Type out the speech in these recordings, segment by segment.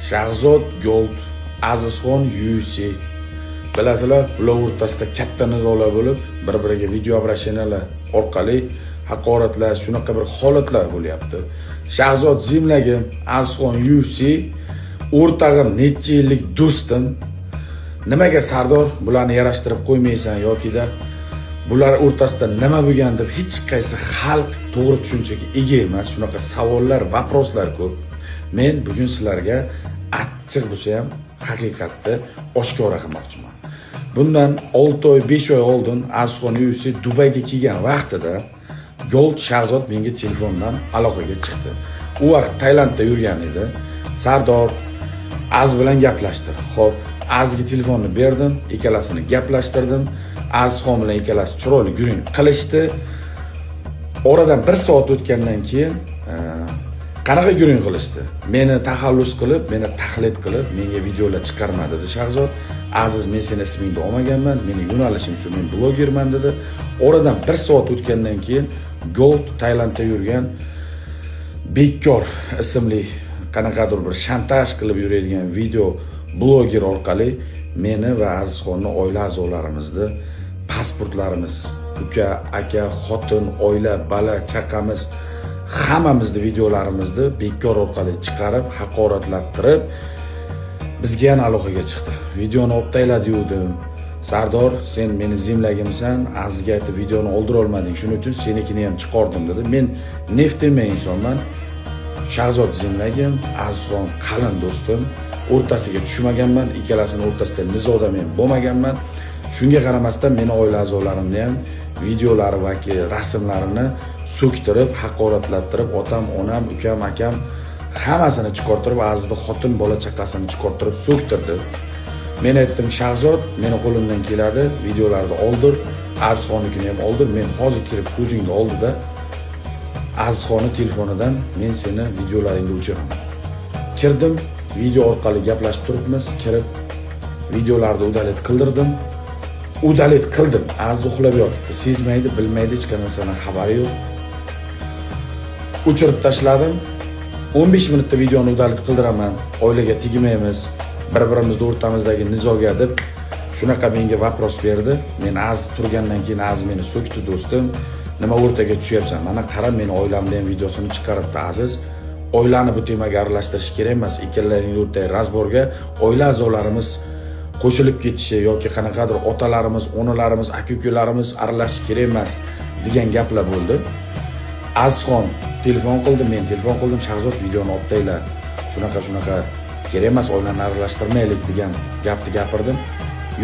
Shahzod Gold, Azizxon UFC. Bilasizlar, ular o'rtasida katta nizolar bo'lib, bir-biriga video obrasheniyalar orqali haqoratlar, shunaqa bir holatlar bo'lyapti. Shahzod Zimlagi, Azizxon UFC o'rtag'im necha yillik do'stim. Nimaga Sardor bularni yarashtirib qo'ymaysan yoki-da bular o'rtasida nima bo'lgan deb hech qaysi xalq to'g'ri tushunchaga ega emas. Shunaqa savollar, vaproslar ko'p. Men bugun sizlarga achchiq bo'lsa ham haqiqatni oshkora qilmoqchiman. Bundan 6 oy, 5 oy oldin Azizxon UFC Dubayga kelgan vaqtida Gold Shahzod menga telefondan aloqaga chiqdi. U vaqt Tailandda yurgan edi. Sardor Az bilan gaplashdi. Xo'p, Azga telefonni berdim, ikkalasini gaplashtirdim. Azizxon bilan ikkalasi chiroyli gurung qilishdi. Oradan 1 soat o'tgandan keyin qanaqa gurung qilishdi? Meni taxallus qilib, meni taqlid qilib, menga videolar chiqarmadi dedi Shahzod. Aziz, men seni ismingni olmaganman, meni yo'nalishim shu, men blogerman dedi. Oradan 1 soat o'tgandan keyin Gold Tailandda yurgan Bekkor ismli qanaqadir bir shantaj qilib yuradigan video bloger orqali meni va Azizxonning oila a'zolarimizni pasportlarimiz, uka, aka, xotin, oila, bala, chaqamiz hammamizni videolarimizni Bekkor orqali chiqarib, haqoratlattirib bizga ham aloqaga chiqdi. Videoni olib tayladi dedim. Sardor, sen meni zimlagimsan, Azizga aytib videoni oldira olmading, shuning uchun senikini ham chiqardim dedi. Men neft demay insonman. Shahzod zimlagim, Azizxon qalin do'stim. O'rtasiga tushmaganman, ikkalasini o'rtasida nizoda men bo'lmaganman. Shunga qaramasdan meni oila a'zolarimni ham videolari va rasmlarini so'ktirib, haqoratlattirib, otam, onam, ukam, akam hammasini chiqartirib, Azizni xotin, bola chaqasini chiqartirib so'ktirdi. Men aytdim, Shahzod, meni qo'limdan keladi, videolarni oldir, Azizxonnikini ham oldir. Men hozir kirib ko'zingni oldida Azizxonning telefonidan men seni videolaringni o'chiraman. Kirdim, video orqali gaplashib turibmiz, kirib videolarni udalet qildirdim. Udalet qildim. Aziz uxlab yotibdi. Sezmaydi, bilmaydi, hech qanaqasidan xabari yo'q. O'chirib tashladim. 15 minutda videoni udalet qildiraman. Oilaga tegmaymiz. Bir-birimizni o'rtamizdagi nizoga deb shunaqa menga vapros berdi. Men Aziz turgandan keyin Aziz meni so'kdi, do'stim. Nima o'rtaga tushyapsan? Mana qarab, meni oilamni ham videosini chiqaribdi Aziz. Oilani bu temaga aralashtirish kerak emas. Ikkalaring o'rtaga razborga oila a'zolarimiz qo'shilib ketishi yoki qanaqadir otalarimiz, onalarimiz, aka-ukalarimiz aralashish kerak emas degan gaplar bo'ldi. Azizxon telefon qildi, men telefon qildim, Shahzod videoni olib tayla. Shunaqa kerak emas, oilani aralashtirmaylik degan gapni gapirdim.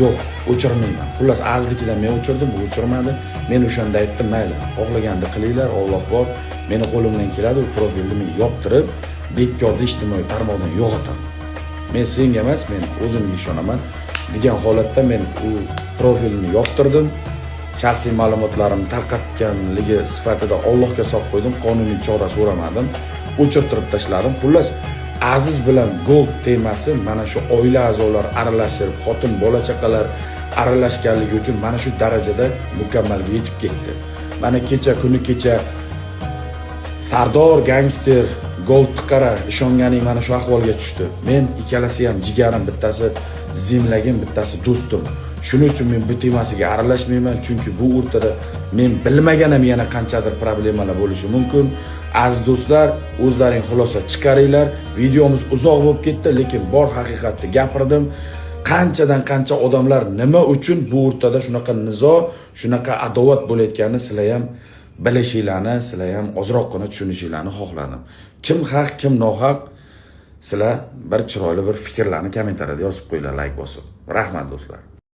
Yo'q, o'chirmayman. Xullas Azizligidan men o'chirdim, bu o'chirmadi. Men o'shanda aytdim, mayli, xohlaganda qilinglar, Alloh bor. Meni qo'limdan keladi, u profilni men yoptirib, Bekkorni ijtimoiy tarmoqdan yo'qotaman. Men senga emas, men o'zimga ishonaman degan holatda men u profilni yoptirdim. Shaxsiy ma'lumotlarimni tarqatganligi sifatida Allohga solib qo'ydim, qonuniy chora so'ramadim, o'chirtirib tashladim. Xullas Aziz bilan Gold temasi mana shu oila a'zolar aralashib, xotin, bola chaqalar aralashganligi uchun mana shu darajada mukammalga yetib ketdi. Mana kuni kecha Sardor gangster, Gold qara ishonganing mana shu ahvolga tushdi. Men ikkalasi ham jigarim, bittasi zimlagim, bittasi do'stim. Shuning uchun men bu temasiga aralashmayman, chunki bu o'rtada men bilmaganim yana qanchadir problemalar bo'lishi mumkin. Aziz do'stlar, o'zlaring xulosa chiqaringlar. Videomiz uzoq bo'lib ketdi, lekin bor haqiqatni gapirdim. Qanchadan qancha odamlar nima uchun bu o'rtada shunaqa nizo, shunaqa adovat bo'layotganini sizlar ham bilishinglarni, sizlar ham ozroqgina tushunishinglarni xohladim. Kim haq, kim nohaq? Sizlar bir chiroyli bir fikrlarni kommentariyada yozib qo'yinglar, like bosib. Rahmat do'stlar.